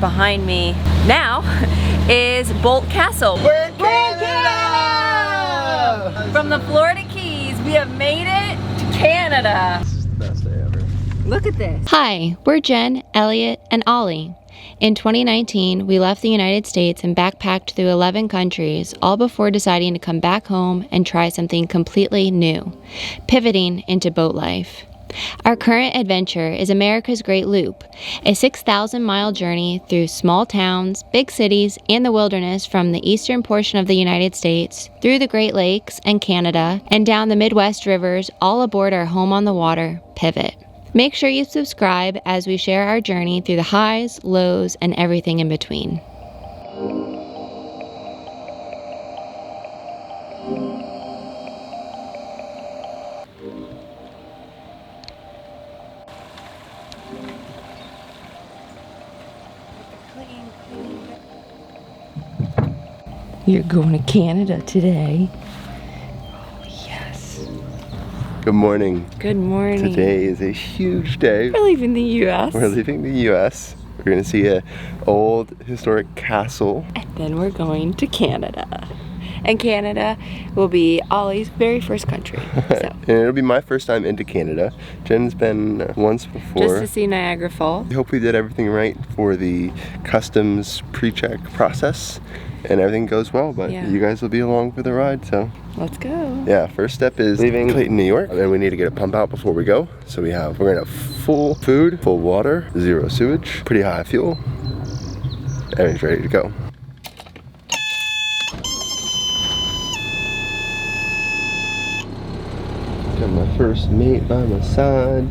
behind me now is Boldt Castle. We're in Canada! From the Florida Keys, we have made it to Canada. This is the best day ever. Look at this. Hi, we're Jen, Elliot, and Ollie. In 2019, we left the United States and backpacked through 11 countries, all before deciding to come back home and try something completely new, pivoting into boat life. Our current adventure is America's Great Loop, a 6,000-mile journey through small towns, big cities, and the wilderness from the eastern portion of the United States, through the Great Lakes and Canada, and down the Midwest rivers, all aboard our home on the water, Pivot. Make sure you subscribe as we share our journey through the highs, lows, and everything in between. You're going to Canada today. Oh, yes. Good morning. Good morning. Today is a huge day. We're leaving the U.S. We're leaving the U.S. We're gonna see an old historic castle. And then we're going to Canada. And Canada will be Ollie's very first country. So. And it'll be my first time into Canada. Jen's been once before. Just to see Niagara Falls. I hope we did everything right for the customs pre-check process and everything goes well, but Yeah. you guys will be along for the ride, so. Let's go. Yeah, first step is leaving Clayton, New York, and we need to get a pump out before we go. So we're gonna have full food, full water, zero sewage, pretty high fuel. Everything's ready to go. Got my first mate by my side.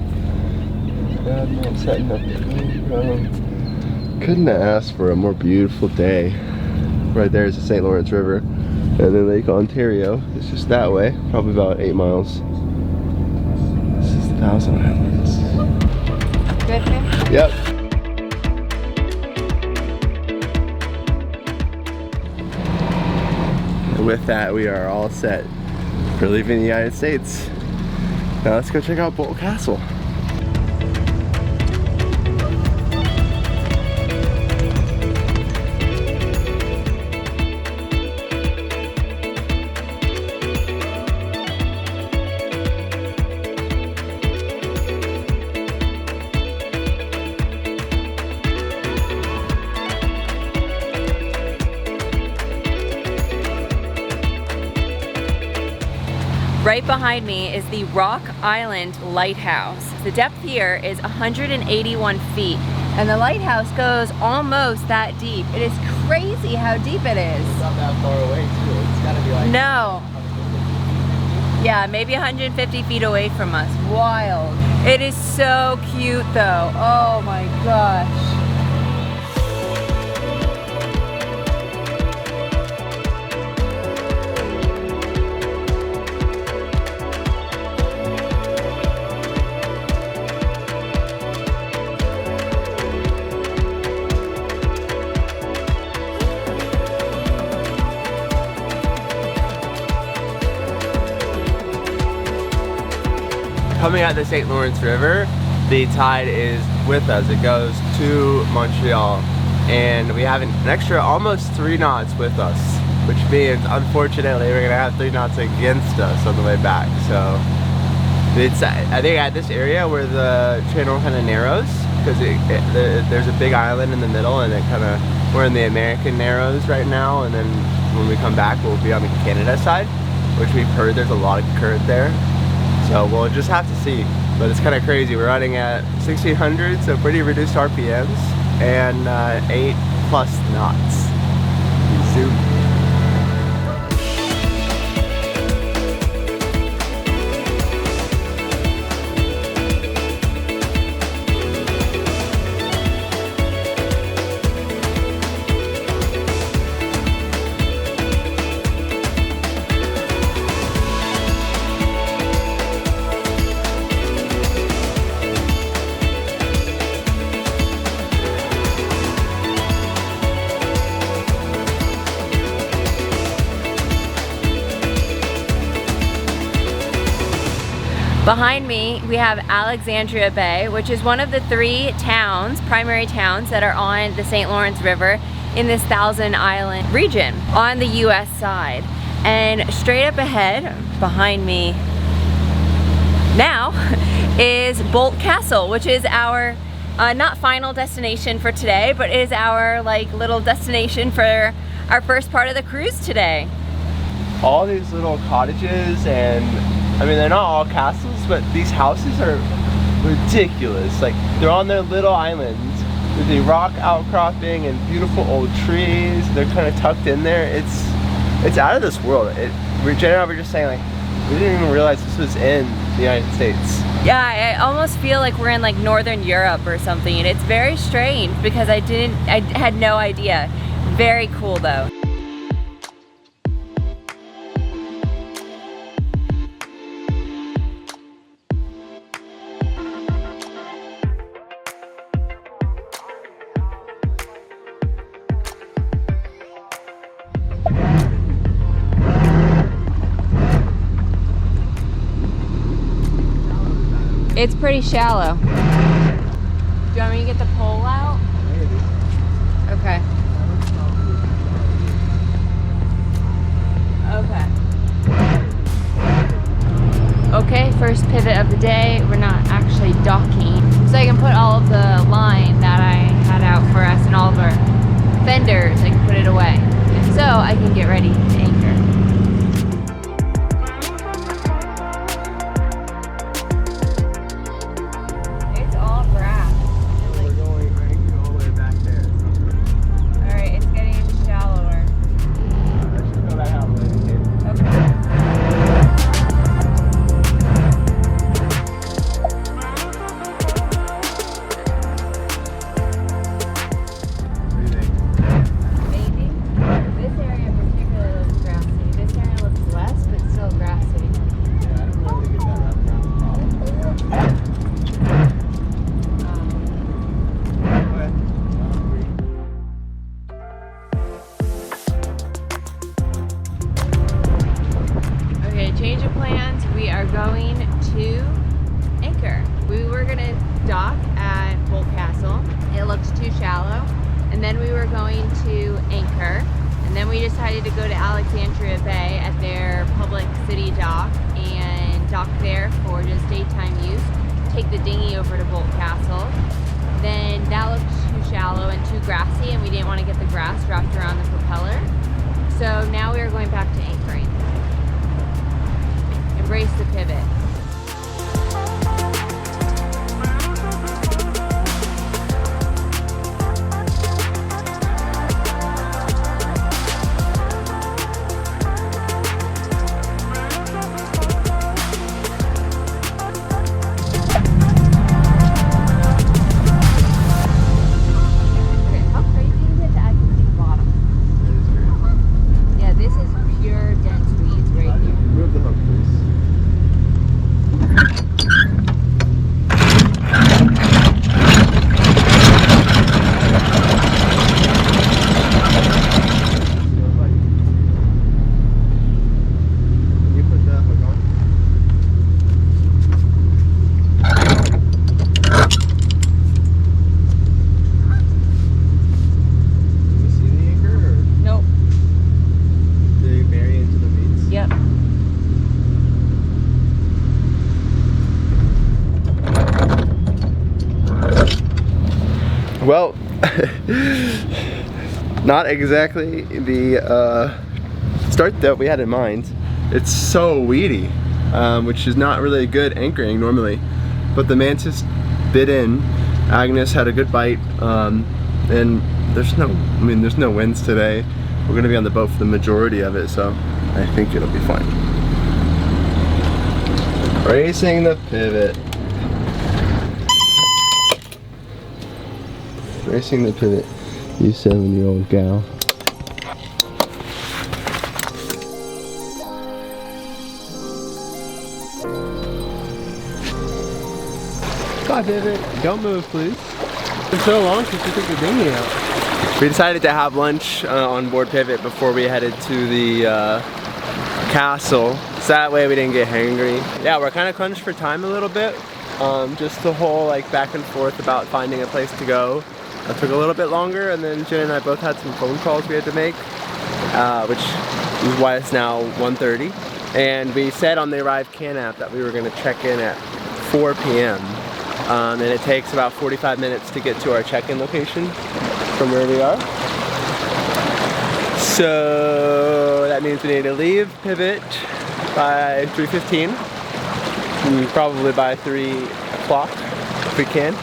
I'm setting up the GoPro. Couldn't have asked for a more beautiful day. Right there is the St. Lawrence River, and then Lake Ontario. It's just that way, probably about 8 miles. This is the Thousand Islands. Good, man? Yep. And with that, we are all set for leaving the United States. Now let's go check out Boldt Castle. Right behind me is the Rock Island Lighthouse. The depth here is 181 feet, and the lighthouse goes almost that deep. It is crazy how deep it is. It's not that far away too. It's gotta be like... No. Yeah, maybe 150 feet away from us. Wild. It is so cute though. Oh my gosh. Coming out the St. Lawrence River, the tide is with us. It goes to Montreal, and we have an extra almost 3 knots with us, which means unfortunately we're gonna have 3 knots against us on the way back. So it's, I think at this area where the channel kind of narrows, because there's a big island in the middle, and we're in the American Narrows right now, and then when we come back we'll be on the Canada side, which we've heard there's a lot of current there. So we'll just have to see, but it's kind of crazy. We're running at 1600, so pretty reduced RPMs, and 8+ knots. Zoom. Behind me, we have Alexandria Bay, which is one of the 3 towns, primary towns, that are on the St. Lawrence River in this Thousand Island region on the US side. And straight up ahead, behind me now, is Boldt Castle, which is our not final destination for today, but is our like little destination for our first part of the cruise today. All these little cottages, and I mean, they're not all castles, but these houses are ridiculous. Like, they're on their little islands with a rock outcropping and beautiful old trees. They're kind of tucked in there. It's out of this world. Jenna and I were just saying, like, we didn't even realize this was in the United States. Yeah, I almost feel like we're in like Northern Europe or something, and it's very strange because I had no idea. Very cool though. It's pretty shallow. Do you want me to get the pole out? Okay. Okay, first pivot of the day. We're not actually docking. So I can put all of the line that I had out for us and all of our fenders, I can put it away. And so I can get ready to anchor. Change of plans, we are going to anchor. We were gonna dock at Boldt Castle. It looked too shallow. And then we were going to anchor. And then we decided to go to Alexandria Bay at their public city dock and dock there for just daytime use. Take the dinghy over to Boldt Castle. Then that looked too shallow and too grassy, and we didn't want to get the grass wrapped around the propeller. So now we are going back to anchoring. Embrace the pivot. Well, not exactly the start that we had in mind. It's so weedy, which is not really good anchoring normally. But the mantis bit in. Agnes had a good bite, and there's no winds today. We're gonna be on the boat for the majority of it, so I think it'll be fine. Racing the pivot. Racing the pivot, you 7-year-old gal. Bye, pivot. Don't move, please. It's been so long since we took the dinghy out. We decided to have lunch on board Pivot before we headed to the castle. So that way we didn't get hangry. Yeah, we're kind of crunched for time a little bit. Just the whole like back and forth about finding a place to go. It took a little bit longer, and then Jen and I both had some phone calls we had to make, which is why it's now 1:30. And we said on the Arrive Can app that we were going to check in at 4 p.m. And it takes about 45 minutes to get to our check-in location from where we are. So that means we need to leave Pivot by 3:15, and probably by 3 o'clock if we can.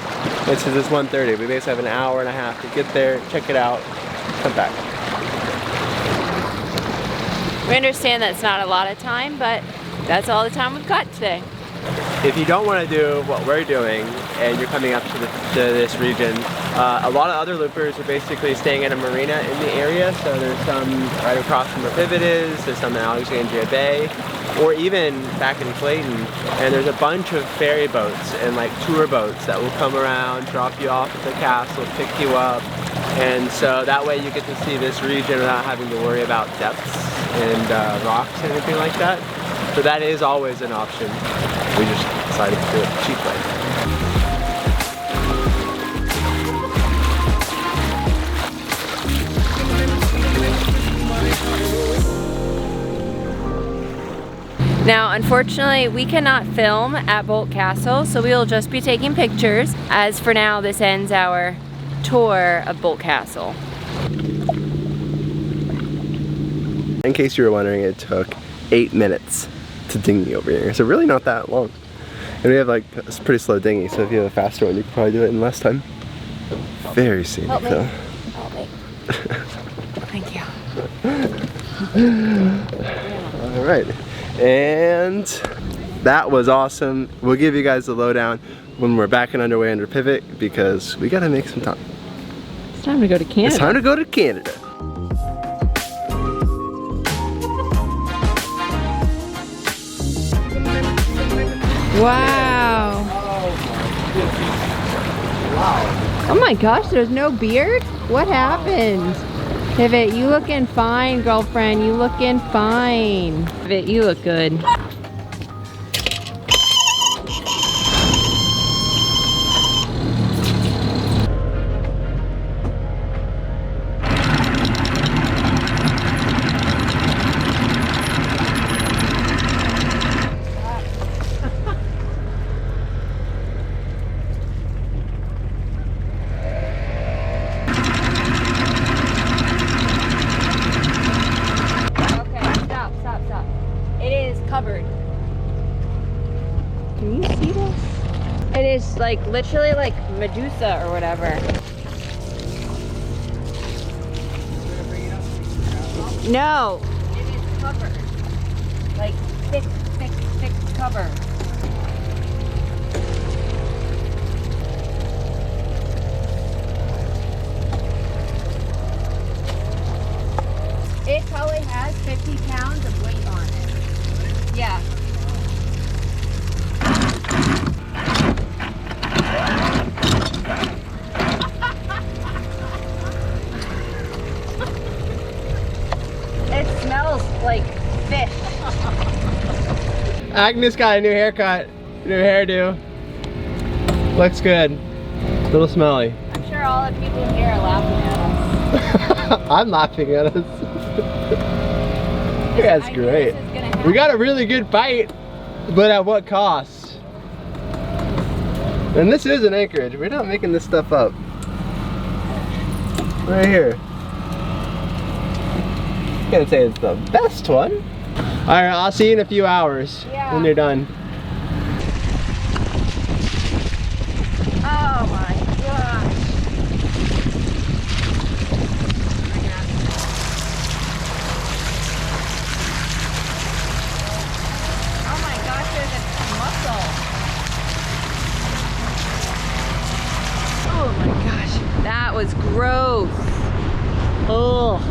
This is 1:30. We basically have an hour and a half to get there, check it out, come back. We understand that's not a lot of time, but that's all the time we've got today. If you don't want to do what we're doing and you're coming up to this region, a lot of other loopers are basically staying at a marina in the area. So there's some right across from where Pivot is, there's some in Alexandria Bay, or even back in Clayton. And there's a bunch of ferry boats and like tour boats that will come around, drop you off at the castle, pick you up. And so that way you get to see this region without having to worry about depths and rocks and anything like that. So that is always an option. We just decided to do it the cheap way. Now, unfortunately, we cannot film at Boldt Castle, so we will just be taking pictures. As for now, this ends our tour of Boldt Castle. In case you were wondering, it took 8 minutes to dinghy over here. So really not that long. And we have like a pretty slow dinghy, so if you have a faster one, you could probably do it in less time. Very scenic though. Help me. Thank you. All right, and that was awesome. We'll give you guys the lowdown when we're back and underway under Pivot, because we gotta make some time. It's time to go to Canada. It's time to go to Canada. Wow. Oh my gosh, there's no beard? What happened? Pivot, you looking fine, girlfriend. You looking fine. Pivot, you look good. Covered. Can you see this? It is like literally like Medusa or whatever. No, it is covered. Like thick cover. It probably has 50 pounds of weight on it. Yeah. It smells like fish. Agnes got a new haircut, new hairdo. Looks good. A little smelly. I'm sure all the people here are laughing at us. I'm laughing at us. That's great. We got a really good bite, but at what cost? And this is an anchorage. We're not making this stuff up. Right here. I'm gonna say it's the best one. Alright, I'll see you in a few hours when you're done. Oh my gosh. Oh my gosh, there's a mussel. Oh my gosh, that was gross. Oh.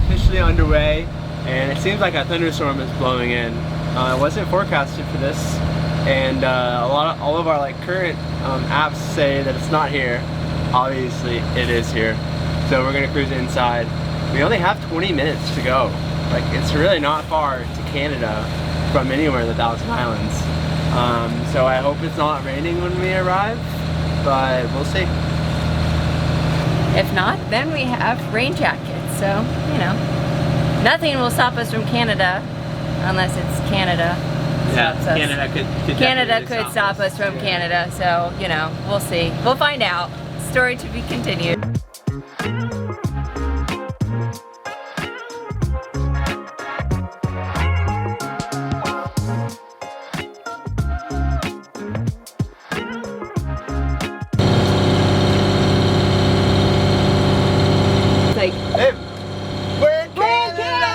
Officially underway, and it seems like a thunderstorm is blowing in. It wasn't forecasted for this, and all of our like current apps say that it's not here. Obviously, it is here. So we're gonna cruise inside. We only have 20 minutes to go. like it's really not far to Canada from anywhere in the Thousand Islands. So I hope it's not raining when we arrive, but we'll see. If not, then we have rain jackets, so, you know. Nothing will stop us from Canada, unless it's Canada. Yeah, stops us. Canada could stop us from Canada, so, you know, we'll see. We'll find out. Story to be continued. Like, Hey, we're in Canada!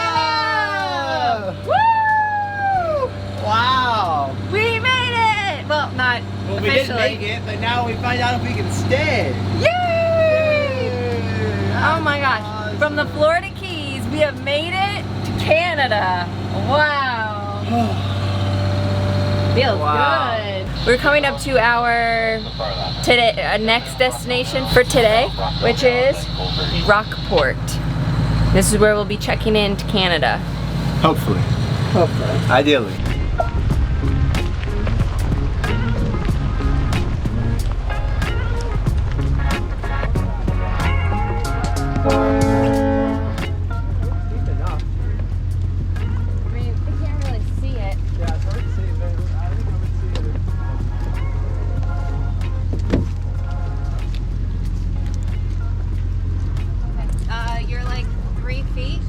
woo! Wow! We made it! Well, not Well, we officially. didn't make it, but now we find out if we can stay. Yay! Oh my gosh. From the Florida Keys, we have made it to Canada. Wow. Feels Wow. good. We're coming up to our next destination for today, which is Rockport. This is where we'll be checking in to Canada. Hopefully. Hopefully. Ideally. I mean, I can't really see it. Yeah, it's hard to see, but I think I would see it. Okay. You're like 3 feet.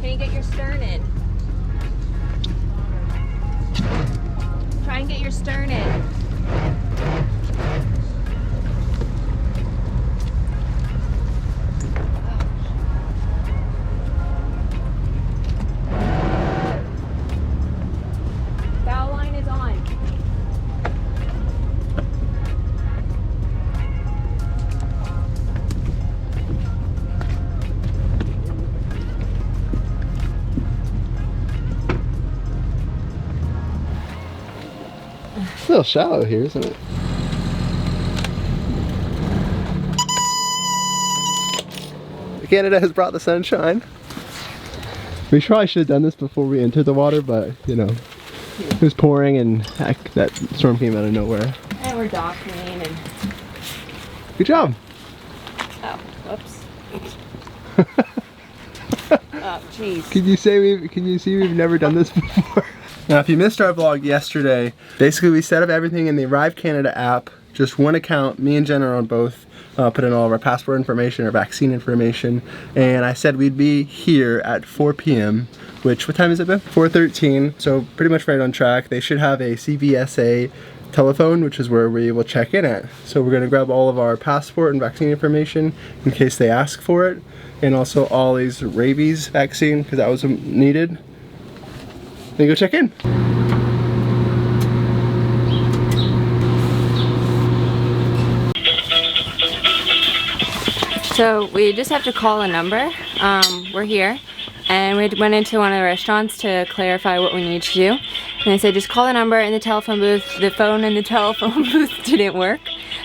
Can you get your stern in? Try and get your stern in. Bow line is on. It's a little shallow here, isn't it? Canada has brought the sunshine. We probably should have done this before we entered the water, but you know, it was pouring and heck, that storm came out of nowhere. And we're docking and... Good job. Oh, whoops. Oh, jeez. Can you see we've never done this before? Now, if you missed our vlog yesterday, basically we set up everything in the Arrive Canada app, just one account, me and Jenna on both, put in all of our passport information, our vaccine information, and I said we'd be here at 4 p.m., which, what time has it been? 4:13, so pretty much right on track. They should have a CVSA telephone, which is where we will check in at. So we're gonna grab all of our passport and vaccine information in case they ask for it, and also Ollie's rabies vaccine, because that was needed. Then go check in. So we just have to call a number. We're here, and we went into one of the restaurants to clarify what we need to do. And they said just call the number in the telephone booth. The phone in the telephone booth didn't work.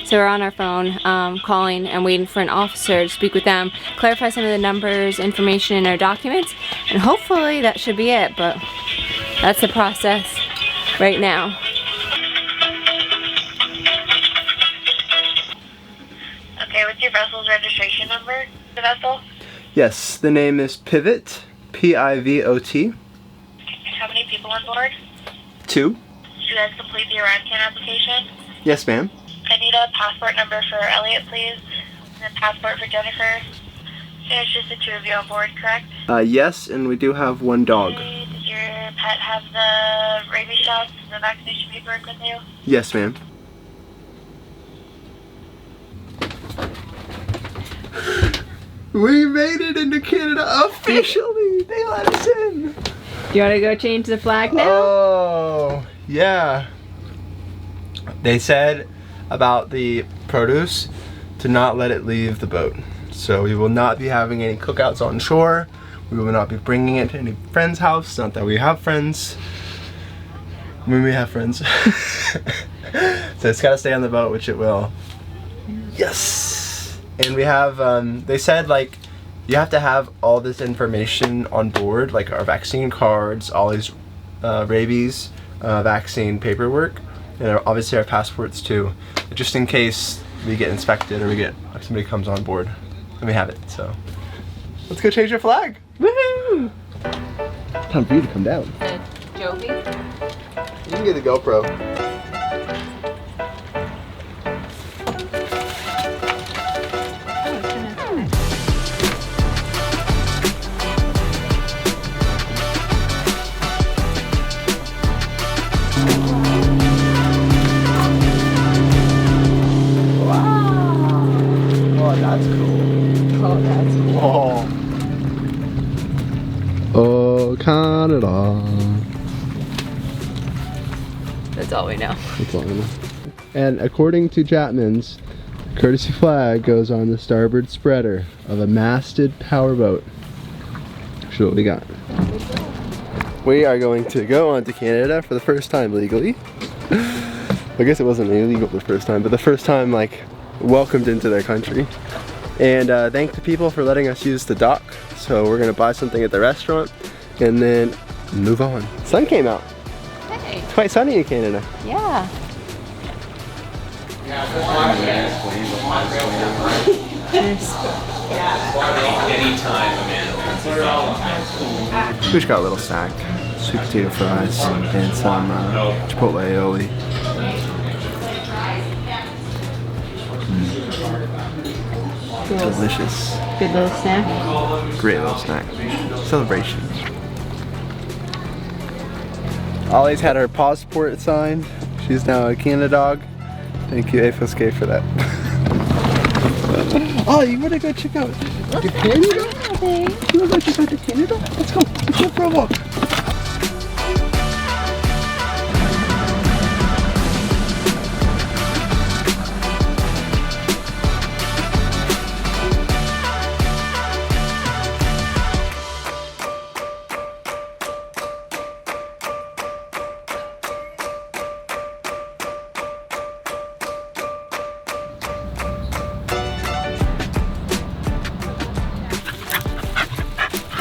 So we're on our phone calling and waiting for an officer to speak with them, clarify some of the numbers, information in our documents, and hopefully that should be it, but that's the process right now. Okay, what's your vessel's registration number? The vessel? Yes, the name is Pivot, P-I-V-O-T. How many people on board? 2. Did you guys complete the ArriveCan application? Yes, ma'am. I need a passport number for Elliot, please. And a passport for Jennifer. So it's just the 2 of you on board, correct? Yes, and we do have 1 dog. Okay, does your pet have the rabies shots and the vaccination paperwork with you? Yes, ma'am. We made it into Canada officially! They let us in! Do you want to go change the flag now? Oh, yeah. They said about the produce to not let it leave the boat. So we will not be having any cookouts on shore. We will not be bringing it to any friend's house. Not that we have friends. I mean, we have friends. So it's gotta stay on the boat, which it will. Yes! And we have, they said like you have to have all this information on board, like our vaccine cards, all these rabies vaccine paperwork, and obviously our passports too, just in case we get inspected or somebody comes on board and we have it. So let's go change your flag. Woohoo! Time for you to come down. Jovi? You can get the GoPro. That's cool. Oh, that's cool. Oh, Canada. That's all we know. That's all I know. And according to Chapman's, the courtesy flag goes on the starboard spreader of a masted powerboat. Show what we got. We are going to go on to Canada for the first time legally. I guess it wasn't illegal the first time, but the first time like welcomed into their country. And thank the people for letting us use the dock. So we're gonna buy something at the restaurant and then move on. Sun came out. Hey. It's quite sunny in Canada. Yeah. We just got a little snack, sweet potato fries, and some chipotle aioli. Delicious. Good little snack. Great little snack. Celebration. Ollie's had her passport signed. She's now a Canada dog. Thank you, AFSK, for that. Ollie, you wanna go check out your Canada? You wanna go check out your Canada? Let's go. Let's go for a walk.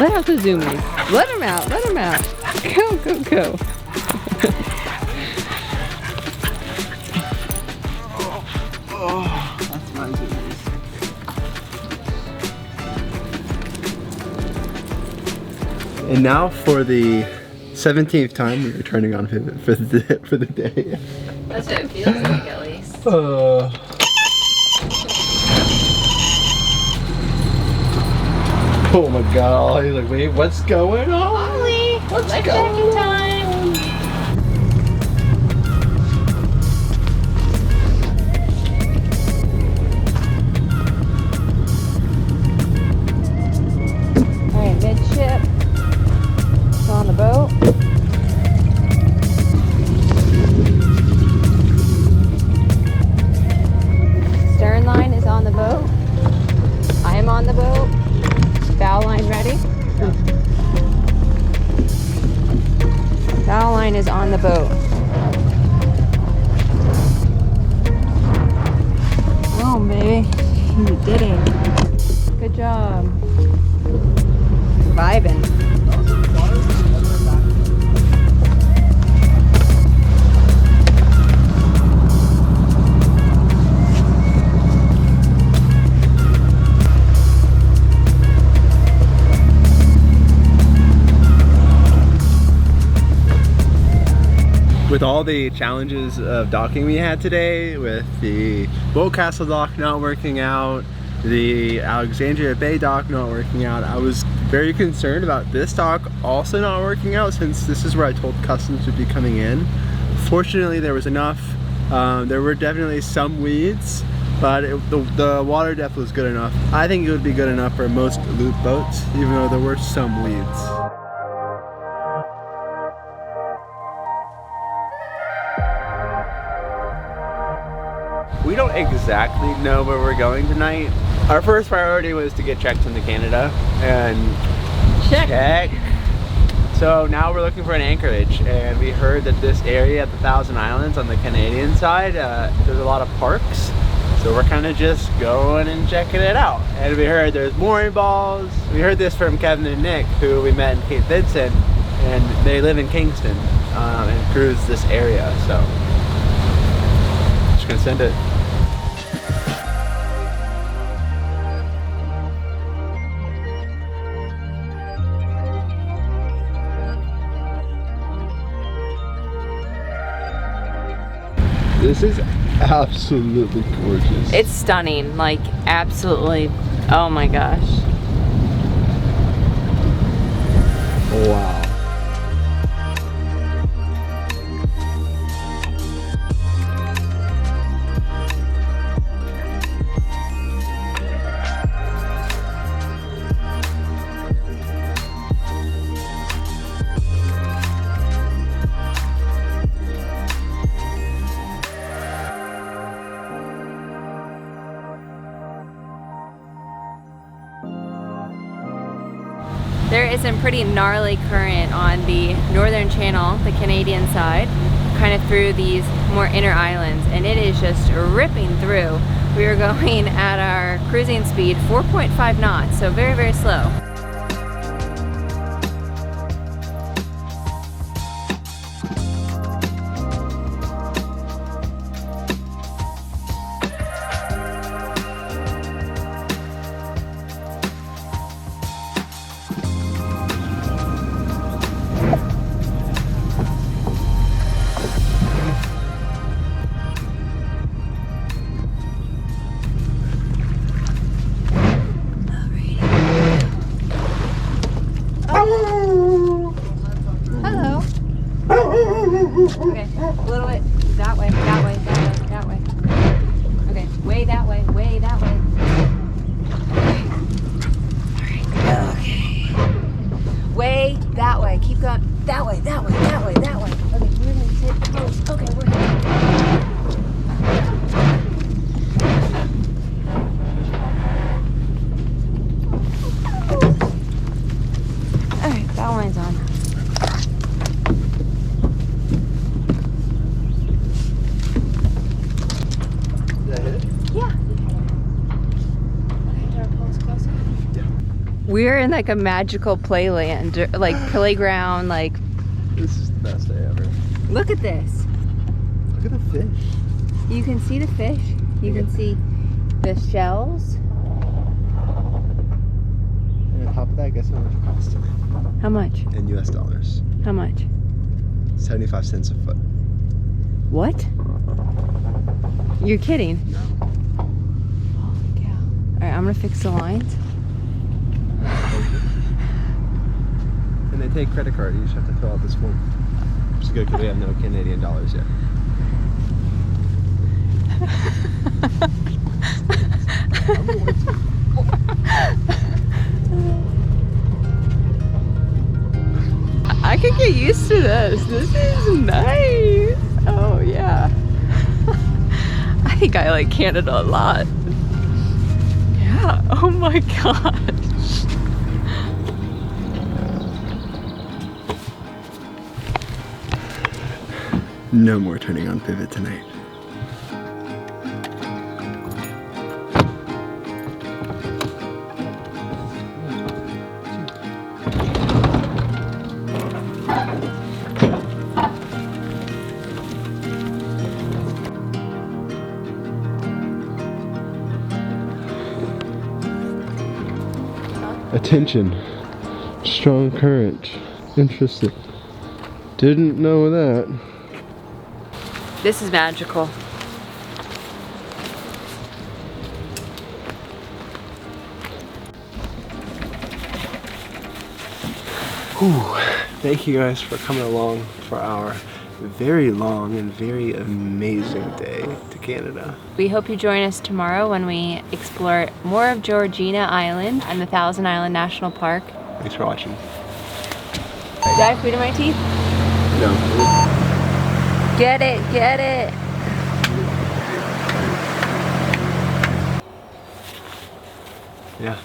Let out the zoomies. Let them out. Let them out. Go, go, go. That's my zoomies. And now for the 17th time, we are turning on Pivot for the day. That's what it feels like, at least. Oh my god, he's like, wait, what's going on? Ollie, What's life going jacket time. Alright, midship. It's on the boat. Stern line is on the boat. I am on the boat. Bow line ready. Bow line is on the boat. Oh, baby. You did it. Good job. Vibing. With all the challenges of docking we had today, with the Boldt Castle dock not working out, the Alexandria Bay dock not working out, I was very concerned about this dock also not working out, since this is where I told customs would be coming in. Fortunately, there was enough. There were definitely some weeds, but the water depth was good enough. I think it would be good enough for most loop boats, even though there were some weeds. We don't exactly know where we're going tonight. Our first priority was to get checked into Canada and check. So now we're looking for an anchorage, and we heard that this area at the Thousand Islands on the Canadian side, there's a lot of parks. So we're kind of just going and checking it out. And we heard there's mooring balls. We heard this from Kevin and Nick, who we met in Cape Vincent, and they live in Kingston and cruise this area. So just gonna send it. This is absolutely gorgeous. It's stunning, like absolutely. Oh my gosh. Wow. There is some pretty gnarly current on the northern channel, the Canadian side, kind of through these more inner islands, and it is just ripping through. We are going at our cruising speed 4.5 knots, so very, very slow. Okay, a little bit that way, that way, that way, that way. Okay, way that way, way that way. Alright, okay. Way that way, keep going. That way, that way, that way, that way. Okay, we're gonna sit close. Okay, we're gonna. Alright, bow line's on. We're in like a magical playland, like playground, like. This is the best day ever. Look at this. Look at the fish. You can see the fish. You can see the shells. And on top of that, guess how much it cost? How much? In US dollars. How much? 75 cents a foot. What? You're kidding. No. Holy cow. Alright, I'm gonna fix the lines. And they take credit card. You just have to fill out this form. Which is good because we have no Canadian dollars yet. I could get used to this. This is nice. Oh yeah. I think I like Canada a lot. Yeah. Oh my gosh. No more turning on pivot tonight. Attention, strong current. Interesting. Didn't know that. This is magical. Whew. Thank you guys for coming along for our very long and very amazing day to Canada. We hope you join us tomorrow when we explore more of Georgina Island and the Thousand Island National Park. Thanks for watching. Did I have food in my teeth? No. Get it, get it. Yeah.